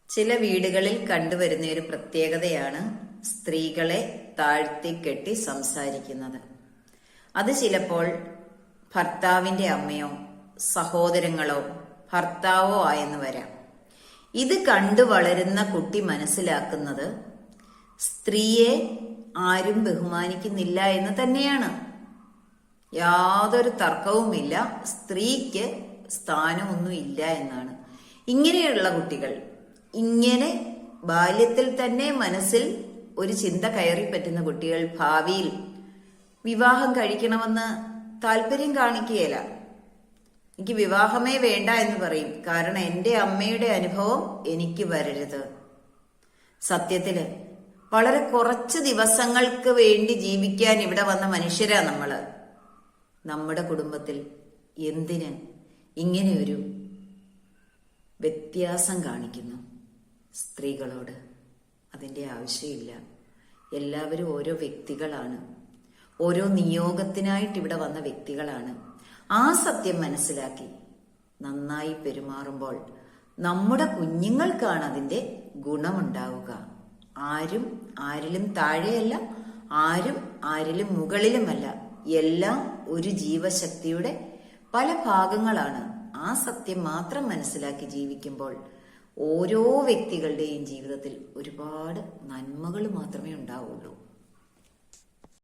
ചില വീടുകളിൽ കണ്ടുവരുന്ന ഒരു പ്രത്യേകതയാണ് സ്ത്രീകളെ താഴ്ത്തിക്കെട്ടി സംസാരിക്കുന്നത്. അത് ചിലപ്പോൾ ഭർത്താവിന്റെ അമ്മയോ സഹോദരങ്ങളോ ഭർത്താവോ ആയെന്ന് വരാം. ഇത് കണ്ടു വളരുന്ന കുട്ടി മനസ്സിലാക്കുന്നത് സ്ത്രീയെ ആരും ബഹുമാനിക്കുന്നില്ല എന്ന് തന്നെയാണ്. യാതൊരു തർക്കവുമില്ല, സ്ത്രീക്ക് സ്ഥാനമൊന്നും ഇല്ല എന്നാണ്. ഇങ്ങനെയുള്ള കുട്ടികൾ, ഇങ്ങനെ ബാല്യത്തിൽ തന്നെ മനസ്സിൽ ഒരു ചിന്ത കയറി പറ്റുന്ന കുട്ടികൾ ഭാവിയിൽ വിവാഹം കഴിക്കണമെന്ന് താല്പര്യം കാണിക്കുകയില്ല. എനിക്ക് വിവാഹമേ വേണ്ട എന്ന് പറയും. കാരണം എന്റെ അമ്മയുടെ അനുഭവം എനിക്ക് വരരുത്. സത്യത്തില് വളരെ കുറച്ച് ദിവസങ്ങൾക്ക് വേണ്ടി ജീവിക്കാൻ ഇവിടെ വന്ന മനുഷ്യരാ നമ്മള്. നമ്മുടെ കുടുംബത്തിൽ എന്തിന് ഇങ്ങനെയൊരു വ്യത്യാസം കാണിക്കുന്നു സ്ത്രീകളോട്? അതിന്റെ ആവശ്യമില്ല. എല്ലാവരും ഓരോ വ്യക്തികളാണ്, ഓരോ നിയോഗത്തിനായിട്ട് ഇവിടെ വന്ന വ്യക്തികളാണ്. ആ സത്യം മനസ്സിലാക്കി നന്നായി പെരുമാറുമ്പോൾ നമ്മുടെ കുഞ്ഞുങ്ങൾക്കാണ് അതിന്റെ ഗുണമുണ്ടാവുക. ആരും ആരിലും താഴെയല്ല, ആരും ആരിലും മുകളിലുമല്ല. എല്ലാം ഒരു ജീവശക്തിയുടെ പല ഭാഗങ്ങളാണ്. ആ സത്യം മാത്രം മനസ്സിലാക്കി ജീവിക്കുമ്പോൾ ഓരോ വ്യക്തികളുടെയും ജീവിതത്തിൽ ഒരുപാട് നന്മകൾ മാത്രമേ ഉണ്ടാവുള്ളൂ.